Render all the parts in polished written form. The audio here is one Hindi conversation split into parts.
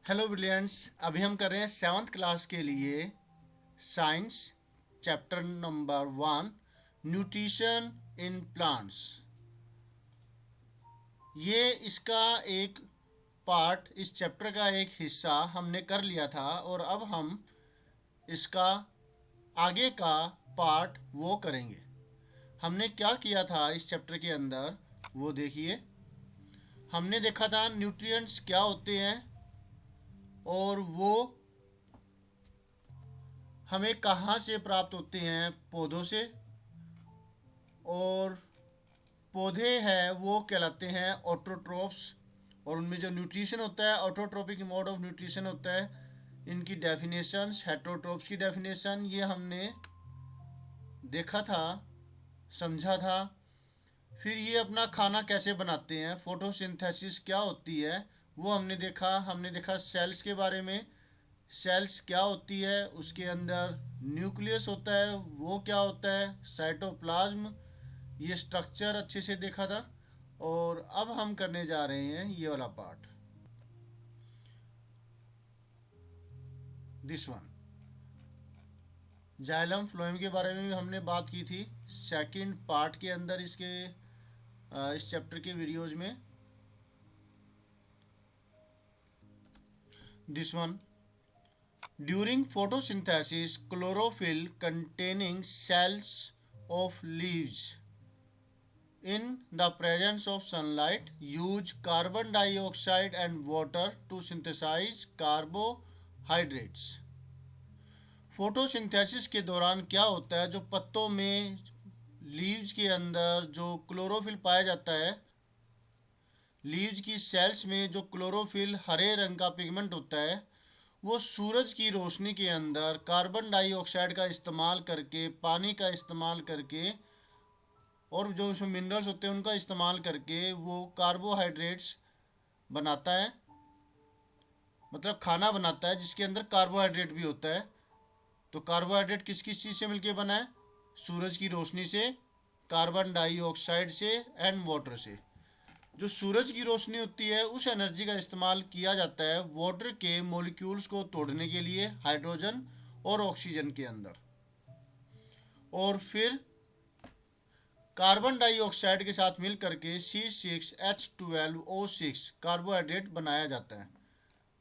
Hello brilliants. अभी हम कर रहे हैं 7th क्लास के लिए science chapter number 1 nutrition in plants. ये इसका एक पार्ट, इस चैप्टर का एक हिस्सा हमने कर लिया था और अब हम इसका आगे का पार्ट वो करेंगे। हमने क्या किया था इस चैप्टर के अंदर वो देखिए। हमने देखा था न्यूट्रिएंट्स क्या होते हैं और वो हमें कहाँ से प्राप्त होते हैं, पौधों से। और पौधे हैं वो कहलाते हैं ऑटोट्रोप्स और उनमें जो न्यूट्रिशन होता है ऑटोट्रोपिक मोड ऑफ न्यूट्रिशन होता है। इनकी डेफिनेशंस, हेटरोट्रोप्स की डेफिनेशन ये हमने देखा था, समझा था। फिर ये अपना खाना कैसे बनाते हैं, फोटोसिंथेसिस क्या होती है वो हमने देखा सेल्स के बारे में। सेल्स क्या होती है, उसके अंदर न्यूक्लियस होता है, वो क्या होता है, साइटोप्लाज्म, ये स्ट्रक्चर अच्छे से देखा था। और अब हम करने जा रहे हैं ये वाला part, this one. Xylem phloem के बारे में भी हमने बात की थी सेकंड पार्ट के अंदर, इस चैप्टर के वीडियोज में। This one, during photosynthesis chlorophyll containing cells of leaves in the presence of sunlight use carbon dioxide and water to synthesize carbohydrates। Photosynthesis के दौरान क्या होता है, जो पत्तों में, लीव्स के अंदर जो क्लोरोफिल पाया जाता है, लीव्स की सेल्स में जो क्लोरोफिल हरे रंग का पिगमेंट होता है, वो सूरज की रोशनी के अंदर कार्बन डाइऑक्साइड का इस्तेमाल करके, पानी का इस्तेमाल करके और जो उसमें मिनरल्स होते हैं उनका इस्तेमाल करके वो कार्बोहाइड्रेट्स बनाता है, मतलब खाना बनाता है जिसके अंदर कार्बोहाइड्रेट भी होता है। तो कार्बोहाइड्रेट किस किस चीज़ से मिलके बना है, सूरज की रोशनी से, कार्बन डाइऑक्साइड से एंड वाटर से। जो सूरज की रोशनी होती है उस एनर्जी का इस्तेमाल किया जाता है वाटर के मॉलिक्यूल्स को तोड़ने के लिए, हाइड्रोजन और ऑक्सीजन के अंदर। और फिर कार्बन डाइऑक्साइड के साथ मिल करके C6H12O6 कार्बोहाइड्रेट बनाया जाता है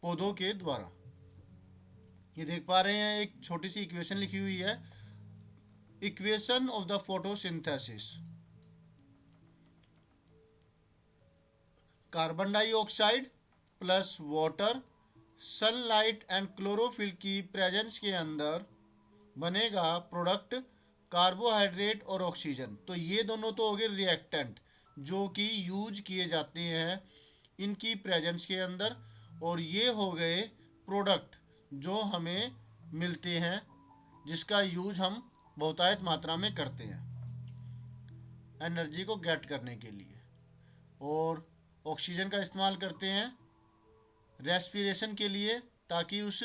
पौधों के द्वारा। ये देख पा रहे हैं, एक छोटी सी इक्वेशन लिखी हुई है, equation of the photosynthesis. Carbon dioxide plus water, sunlight and chlorophyll की प्रेजेंस के अंदर बनेगा प्रोडक्ट कार्बोहाइड्रेट और ऑक्सीजन। तो ये दोनों तो हो गए रिएक्टेंट जो कि यूज किए जाते हैं इनकी प्रेजेंस के अंदर, और ये हो गए प्रोडक्ट जो हमें मिलते हैं जिसका यूज हम बहुतायत मात्रा में करते हैं एनर्जी को गेट करने के लिए। और ऑक्सीजन का इस्तेमाल करते हैं रेस्पिरेशन के लिए, ताकि उस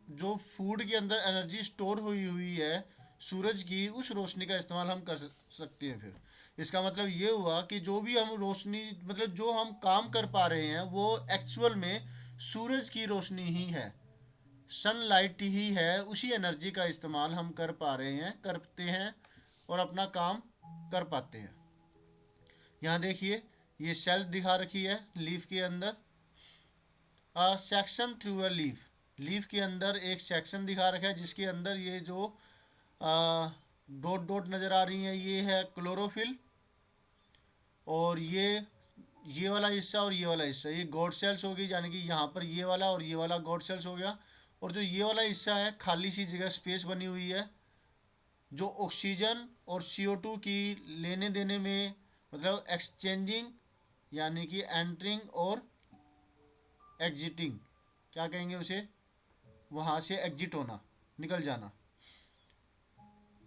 जो फूड के अंदर एनर्जी स्टोर हुई हुई है सूरज की, उस रोशनी का इस्तेमाल हम कर सकते हैं। फिर इसका मतलब ये हुआ कि जो भी हम रोशनी, मतलब जो हम काम कर पा रहे हैं वो एक्चुअल में सूरज की रोशनी ही है, सनलाइट ही है, उसी एनर्जी का इस्तेमाल हम कर पा रहे हैं, करते हैं और अपना काम कर पाते हैं। यहाँ देखिए ये सेल दिखा रखी है लीफ के अंदर, section through a leaf. Leaf के अंदर एक सेक्शन दिखा रखा है जिसके अंदर ये जो डॉट डॉट नज़र आ रही है ये है क्लोरोफिल। और ये वाला हिस्सा और ये वाला हिस्सा ये गॉड सेल्स हो गई, यानी कि यहाँ पर ये वाला और ये वाला गॉड सेल्स हो गया। और जो ये वाला हिस्सा है खाली सी जगह स्पेस बनी हुई है जो ऑक्सीजन और CO2 की लेने देने में, मतलब एक्सचेंजिंग, यानी कि एंटरिंग और एग्जिटिंग, क्या कहेंगे उसे, वहाँ से एग्जिट होना, निकल जाना,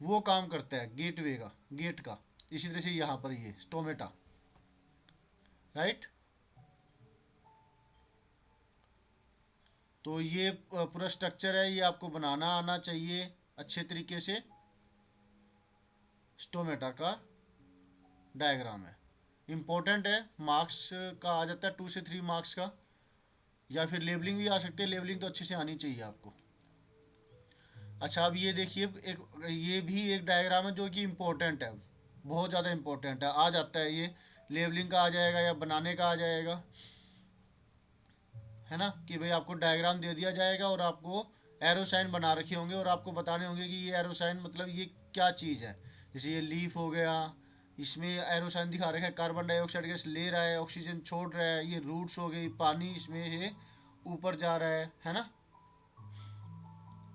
वो काम करता है गेटवे का, गेट का। इसी तरह से यहाँ पर ये स्टोमेटा, राइट। तो ये पूरा स्ट्रक्चर है, ये आपको बनाना आना चाहिए अच्छे तरीके से। स्टोमेटा का डायग्राम है, इम्पोर्टेंट है, मार्क्स का आ जाता है 2 से 3 मार्क्स का। या फिर लेबलिंग भी आ सकती है, लेबलिंग तो अच्छे से आनी चाहिए आपको। अच्छा, अब ये देखिए, ये भी एक डायग्राम है जो कि इम्पोर्टेंट है, बहुत ज़्यादा इम्पोर्टेंट है, आ जाता है ये, लेबलिंग का आ जाएगा या बनाने का आ जाएगा, है ना, कि भाई आपको डायग्राम दे दिया जाएगा और आपको एरो साइन बना रखे होंगे और आपको बताने होंगे कि ये एरो साइन मतलब ये क्या चीज़ है। जैसे ये लीफ हो गया, इसमें एरो साइन दिखा रखा है, कार्बन डाइऑक्साइड गैस ले रहा है, ऑक्सीजन छोड़ रहा है, ये रूट्स हो गई, पानी इसमें से ऊपर जा रहा है ना।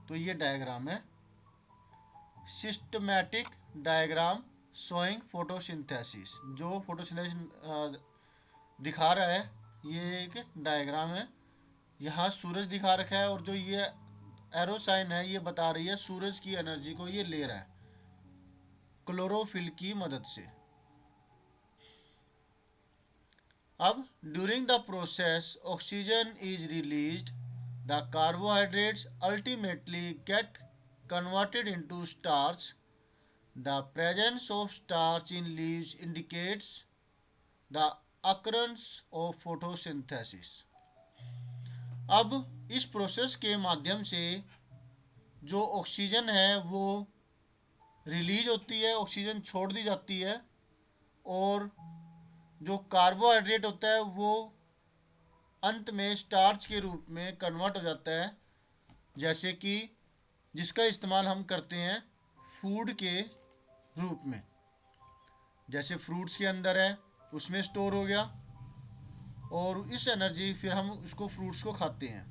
तो ये डायग्राम है सिस्टमैटिक डायग्राम शोइंग फोटोसिंथेसिस, जो फोटोसिंथेसिस दिखा रहा है, ये एक डायग्राम है। यहाँ सूरज दिखा रखा है और जो ये एरो साइन है ये बता रही है सूरज की एनर्जी को ये ले रहा है क्लोरोफिल की मदद से। अब during the process oxygen is released, the carbohydrates ultimately get converted into starch. The presence of starch in leaves indicates the occurrence of photosynthesis. अब इस प्रोसेस के माध्यम से जो ऑक्सीजन है वो रिलीज होती है, ऑक्सीजन छोड़ दी जाती है, और जो कार्बोहाइड्रेट होता है वो अंत में स्टार्च के रूप में कन्वर्ट हो जाता है, जैसे कि जिसका इस्तेमाल हम करते हैं फूड के रूप में। जैसे फ्रूट्स के अंदर है उसमें स्टोर हो गया और इस एनर्जी फिर हम उसको फ्रूट्स को खाते हैं,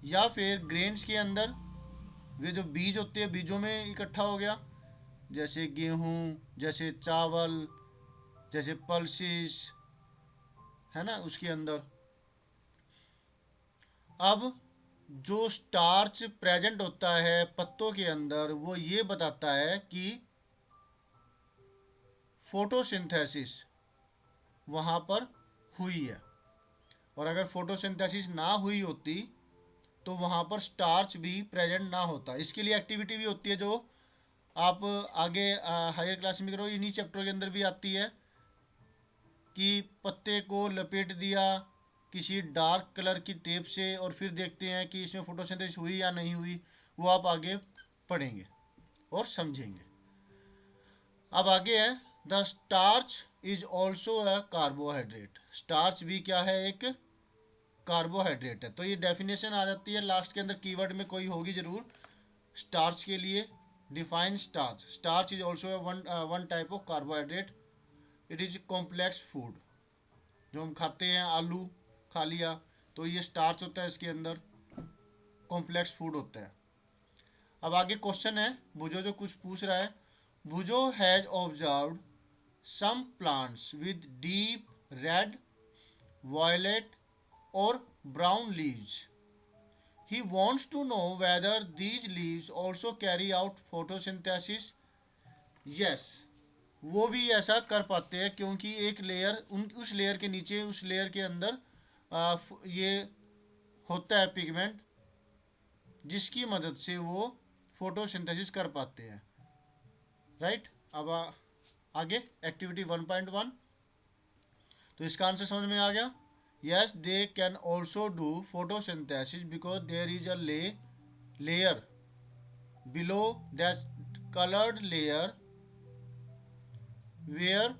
या फिर ग्रेन्स के अंदर वे जो बीज होते हैं बीजों में इकट्ठा हो गया, जैसे गेहूँ, जैसे चावल, जैसे पल्सिस, है ना, उसके अंदर। अब जो स्टार्च प्रेजेंट होता है पत्तों के अंदर वो ये बताता है कि फोटोसिंथेसिस वहाँ पर हुई है, और अगर फोटोसिंथेसिस ना हुई होती तो वहाँ पर स्टार्च भी प्रेजेंट ना होता। इसके लिए एक्टिविटी भी होती है जो आप आगे हायर क्लास में करो, इन्हीं चैप्टर के अंदर भी आती है, कि पत्ते को लपेट दिया किसी डार्क कलर की टेप से और फिर देखते हैं कि इसमें फोटोसिंथेसिस हुई या नहीं हुई, वो आप आगे पढ़ेंगे और समझेंगे। अब आगे है the starch is also a carbohydrate. Starch भी क्या है, एक कार्बोहाइड्रेट है। तो ये डेफिनेशन आ जाती है लास्ट के अंदर, कीवर्ड में कोई होगी जरूर स्टार्च के लिए। Define starch, starch is also one type of carbohydrate, it is complex food. जो हम खाते हैं, आलू खा लिया तो ये स्टार्च होता है, इसके अंदर कॉम्प्लेक्स फूड होता है। अब आगे क्वेश्चन है, भुजो जो कुछ पूछ रहा है, Boojho has observed some plants with deep red, violet और brown leaves. He wants to know whether these leaves also carry out photosynthesis. Yes, वो भी ऐसा कर पाते हैं, क्योंकि एक लेयर उस लेयर के नीचे, उस लेयर के अंदर ये होता है पिगमेंट, जिसकी मदद से वो फोटोसिंथेसिस कर पाते हैं। राइट। अब आगे एक्टिविटी 1.1, तो इसका आंसर समझ में आ गया। Yes, they can also do photosynthesis because there is a layer below that coloured layer where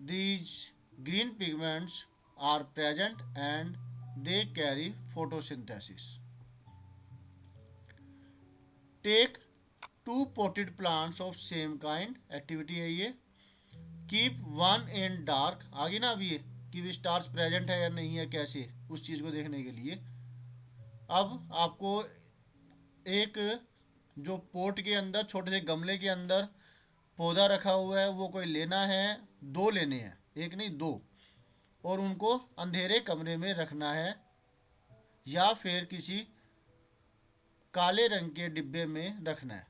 these green pigments are present and they carry photosynthesis. Take two potted plants of same kind, activity है ये। Keep one in dark, आगे ना अभी ये कि स्टार्च प्रेजेंट है या नहीं है, कैसे उस चीज़ को देखने के लिए। अब आपको एक जो पोट के अंदर, छोटे से गमले के अंदर पौधा रखा हुआ है, वो कोई लेना है, दो लेने हैं, एक नहीं दो, और उनको अंधेरे कमरे में रखना है, या फिर किसी काले रंग के डिब्बे में रखना है।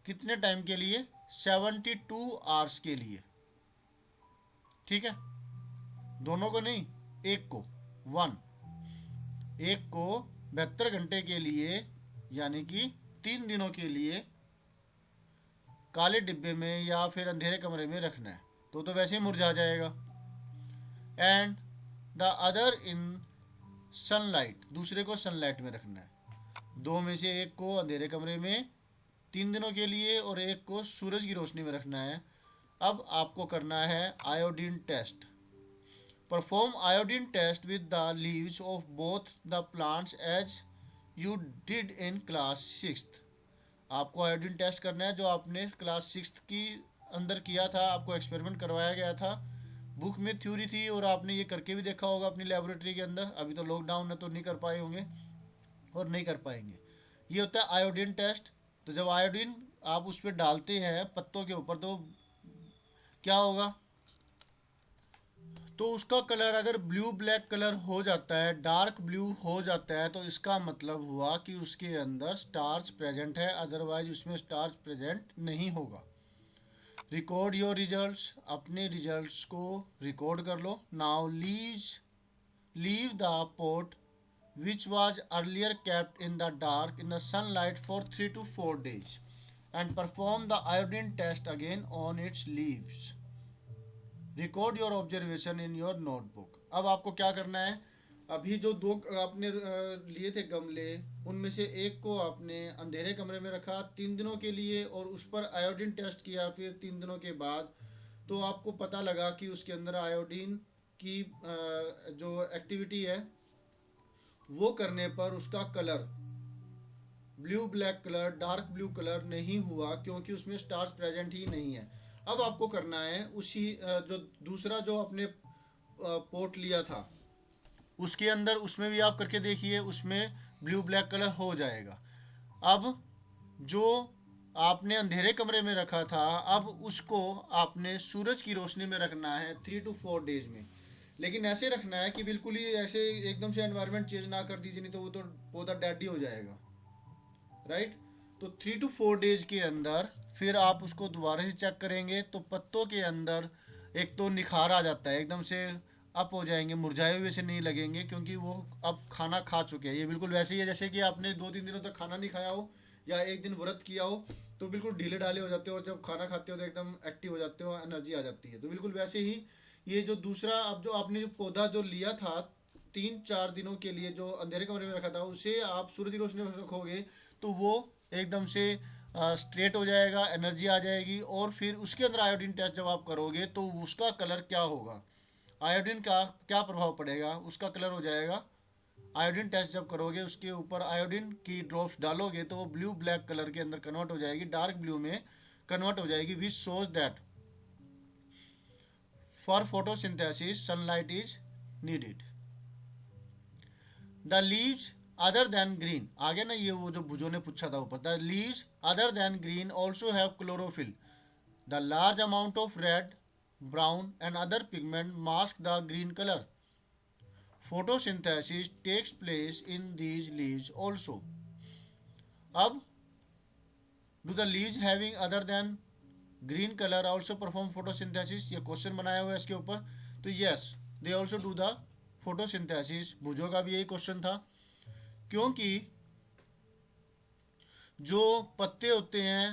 कितने टाइम के लिए? 72 आवर्स के लिए। ठीक है, दोनों को नहीं, एक को, एक को 72 घंटे के लिए, यानी कि 3 दिनों के लिए काले डिब्बे में या फिर अंधेरे कमरे में रखना है, तो वैसे ही मुरझा जाएगा। And the other in sunlight, दूसरे को सनलाइट में रखना है। दो में से एक को अंधेरे कमरे में 3 दिनों के लिए और एक को सूरज की रोशनी में रखना है। अब आपको करना है iodine test. Perform iodine test with the leaves of both the plants as you did in class 6th। आपको आयोडीन टेस्ट करना है जो आपने क्लास 6th की अंदर किया था, आपको एक्सपेरिमेंट करवाया गया था। बुक में थ्योरी थी और आपने ये करके भी देखा होगा अपनी लेबोरेटरी के अंदर। अभी तो लॉकडाउन है तो नहीं कर पाए होंगे और नहीं कर पाएंगे। ये होता है आयोडीन टेस्ट। तो जब आयोडीन आप उस पर डालते हैं पत्तों के ऊपर तो क्या होगा, तो उसका कलर अगर ब्लू ब्लैक कलर हो जाता है, डार्क ब्लू हो जाता है, तो इसका मतलब हुआ कि उसके अंदर स्टार्च प्रेजेंट है, अदरवाइज उसमें स्टार्च प्रेजेंट नहीं होगा। रिकॉर्ड योर रिजल्ट्स, अपने रिजल्ट्स को रिकॉर्ड कर लो। Now leave the pot which was earlier kept in the dark in the sunlight for 3 to 4 days and perform the iodine test again on its leaves. Record your observation in your notebook. अब आपको क्या करना है, अभी जो दो आपने लिए थे गमले, उनमें से एक को आपने अंधेरे कमरे में रखा 3 दिनों के लिए और उस पर आयोडीन टेस्ट किया। फिर 3 दिनों के बाद तो आपको पता लगा कि उसके अंदर आयोडीन की जो एक्टिविटी है वो करने पर उसका colour blue black colour, dark blue colour नहीं हुआ क्योंकि उसमें स्टार्च प्रेजेंट ही नहीं है। अब आपको करना है उसी जो दूसरा जो आपने पोट लिया था उसके अंदर, उसमें भी आप करके देखिए, उसमें ब्लू ब्लैक कलर हो जाएगा। अब जो आपने अंधेरे कमरे में रखा था, अब उसको आपने सूरज की रोशनी में रखना है 3 to 4 डेज में। लेकिन ऐसे रखना है कि बिल्कुल ही ऐसे एकदम से एनवायरनमेंट चेंज ना कर दीजिए, नहीं तो वो तो पौधा डेड ही हो जाएगा, राइट। तो 3 to 4 डेज के अंदर फिर आप उसको दोबारा से चेक करेंगे तो पत्तों के अंदर एक तो निखार आ जाता है, एकदम से अप हो जाएंगे, मुरझाए हुए से नहीं लगेंगे क्योंकि वो अब खाना खा चुके हैं। ये बिल्कुल वैसे ही है जैसे कि आपने 2-3 दिनों तक खाना नहीं खाया हो या एक दिन व्रत किया हो तो बिल्कुल ढीले ढाले हो जाते हो और जब खाना खाते हो तो एकदम एक्टिव हो जाते हो, एनर्जी आ जाती है। तो बिल्कुल वैसे ही ये जो दूसरा अब जो आपने जो पौधा जो लिया था 3-4 दिनों के लिए जो अंधेरे कमरे में रखा था, उसे आप सूरज की रोशनी में रखोगे तो वो एकदम से स्ट्रेट हो जाएगा, एनर्जी आ जाएगी। और फिर उसके अंदर आयोडीन टेस्ट जब आप करोगे तो उसका कलर क्या होगा, आयोडीन का क्या प्रभाव पड़ेगा, उसका कलर हो जाएगा। आयोडीन टेस्ट जब करोगे उसके ऊपर आयोडीन की ड्रॉप्स डालोगे तो वो ब्लू ब्लैक कलर के अंदर कन्वर्ट हो जाएगी, डार्क ब्लू में कन्वर्ट हो जाएगी, which shows that for photosynthesis sunlight is needed. The leaves other than green, आगे ना ये वो जो भुजो ने पूछा था ऊपर, the leaves other than green also have chlorophyll, the large amount of red, brown and other pigment mask the green colour. Photosynthesis takes place in these leaves also. अब do the leaves having other than green color also perform photosynthesis? ये क्वेश्चन बनाया हुआ है इसके ऊपर। तो yes, they also do the photosynthesis। भुजो का भी यही क्वेश्चन था क्योंकि जो पत्ते होते हैं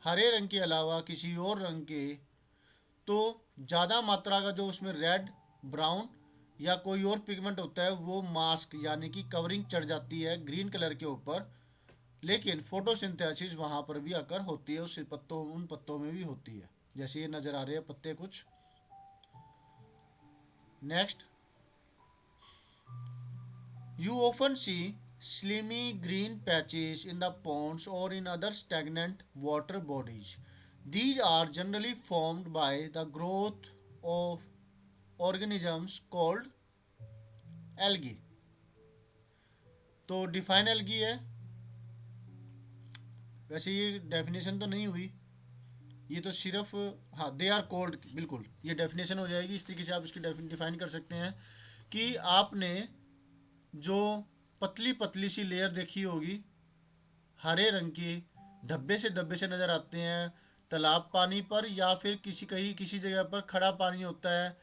हरे रंग के अलावा किसी और रंग के, तो ज़्यादा मात्रा का जो उसमें रेड, ब्राउन या कोई और पिगमेंट होता है वो मास्क यानी कि कवरिंग चढ़ जाती है ग्रीन कलर के ऊपर। लेकिन फोटोसिंथेसिस वहाँ पर भी आकर होती है, उस पत्तों उन पत्तों में भी होती है, जैसे ये नज़र आ रहे हैं पत्ते कुछ। Next, you often see slimy green patches in the ponds और in other stagnant water bodies. These are generally formed by the growth of organisms called algae। तो डिफाइन एल्गी है, वैसे ये डेफिनेशन तो नहीं हुई, ये तो सिर्फ हाँ दे आर कोल्ड, बिल्कुल ये डेफिनेशन हो जाएगी। इस तरीके से आप इसकी डिफाइन कर सकते हैं कि आपने जो पतली पतली सी लेयर देखी होगी हरे रंग की, धब्बे से नज़र आते हैं तालाब पानी पर या फिर किसी जगह पर खड़ा पानी होता है,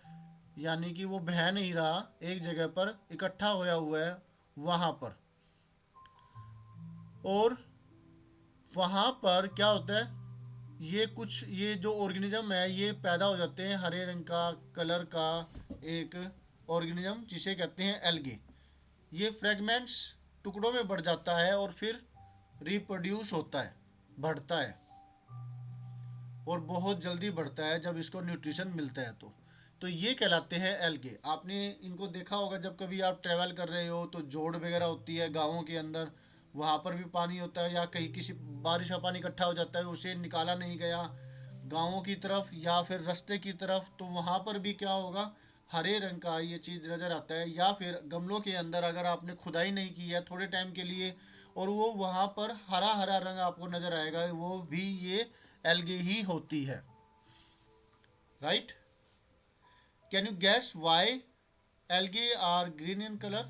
यानी कि वो बह नहीं रहा, एक जगह पर इकट्ठा होया हुआ है वहाँ पर। और वहाँ पर क्या होता है, ये जो ऑर्गेनिज्म है ये पैदा हो जाते हैं हरे रंग का कलर का एक ऑर्गेनिज्म जिसे कहते हैं एल्गे। ये फ्रेगमेंट्स टुकड़ों में बढ़ जाता है और फिर रिप्रोड्यूस होता है, बढ़ता है, और बहुत जल्दी बढ़ता है जब इसको न्यूट्रिशन मिलता है तो ये कहलाते हैं एल्गे। आपने इनको देखा होगा जब कभी आप ट्रैवल कर रहे हो तो जोड़ वगैरह होती है गाँवों के अंदर, वहाँ पर भी पानी होता है, या कहीं किसी बारिश का पानी इकट्ठा हो जाता है, उसे निकाला नहीं गया गाँवों की तरफ या फिर रास्ते की तरफ, तो वहाँ पर भी क्या होगा, हरे रंग का ये चीज़ नज़र आता है। या फिर गमलों के अंदर अगर आपने खुदाई नहीं की है थोड़े टाइम के लिए और वो वहाँ पर हरा हरा रंग आपको नज़र आएगा, वो भी ये एल्गे ही होती है। Right? Can you guess why algae are green in colour?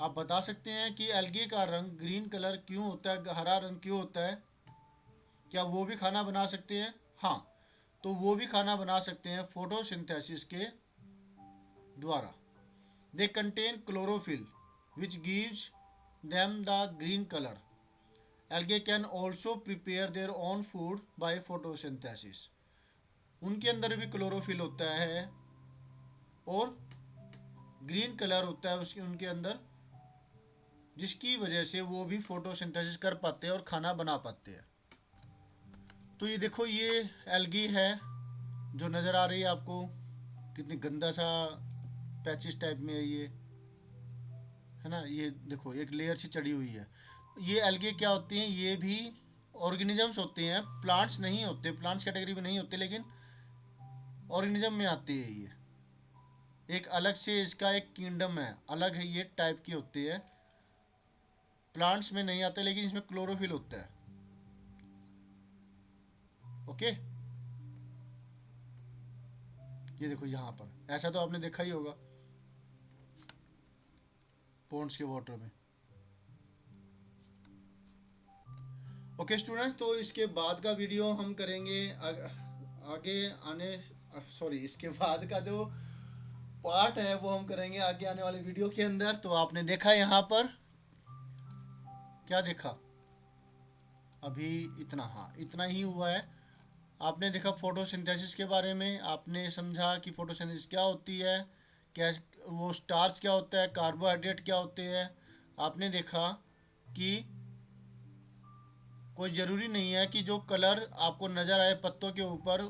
आप बता सकते हैं कि एल्गे का रंग ग्रीन कलर क्यों होता है, हरा रंग क्यों होता है? क्या वो भी खाना बना सकते हैं? हाँ, तो वो भी खाना बना सकते हैं फोटोसिंथेसिस के द्वारा। They contain chlorophyll which gives them the green colour. Algae can also prepare their own food by photosynthesis. उनके अंदर भी क्लोरोफिल होता है और ग्रीन कलर होता है उसके उनके अंदर, जिसकी वजह से वो भी फोटोसिंथेसिस कर पाते हैं और खाना बना पाते हैं। तो ये देखो, ये एल्गी है जो नज़र आ रही है आपको, कितनी गंदा सा पैचिस टाइप में है ये, है ना। ये देखो एक लेयर सी चढ़ी हुई है। ये एल्गे क्या होती हैं, ये भी ऑर्गेनिजम्स होते हैं, प्लांट्स नहीं होते, प्लांट्स कैटेगरी में नहीं होते, लेकिन ऑर्गेनिज्म में आती है। ये एक अलग से इसका एक किंगडम है, अलग है, ये टाइप की होती है, प्लांट्स में नहीं आते, लेकिन इसमें क्लोरोफिल होता है। ओके, ये देखो यहाँ पर, ऐसा तो आपने देखा ही होगा पॉन्ड्स के वाटर में। ओके स्टूडेंट्स, तो इसके बाद का वीडियो हम करेंगे आगे आने, सॉरी, इसके बाद का जो पार्ट है वो हम करेंगे आगे आने वाले वीडियो के अंदर। तो आपने देखा यहाँ पर क्या देखा अभी, इतना, हाँ इतना ही हुआ है। आपने देखा फोटोसिंथेसिस के बारे में, आपने समझा कि फोटोसिंथेसिस क्या होती है, क्या वो स्टार्च क्या होता है, कार्बोहाइड्रेट क्या होते हैं। आपने देखा कि कोई ज़रूरी नहीं है कि जो कलर आपको नज़र आए पत्तों के ऊपर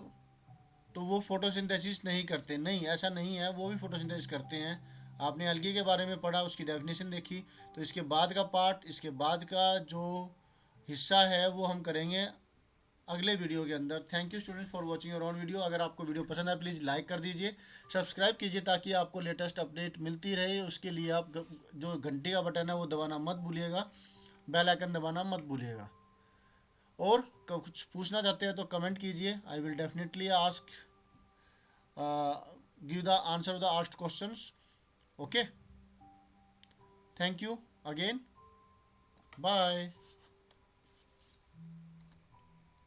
तो वो फोटोसिंथेसिस नहीं करते, नहीं ऐसा नहीं है, वो भी फोटोसिंथेसिस करते हैं। आपने एल्गी के बारे में पढ़ा, उसकी डेफिनेशन देखी। तो इसके बाद का पार्ट, इसके बाद का जो हिस्सा है वो हम करेंगे अगले वीडियो के अंदर। Thank you students for watching your own video. अगर आपको वीडियो पसंद है प्लीज़ लाइक कर दीजिए, सब्सक्राइब कीजिए ताकि आपको लेटेस्ट अपडेट मिलती रहे। उसके लिए आप जो घंटी का बटन है वो दबाना मत भूलिएगा, बेल आइकन दबाना मत भूलिएगा। और कुछ पूछना चाहते हैं तो कमेंट कीजिए, I will definitely ask give the answer of the asked questions. Okay, thank you again, bye.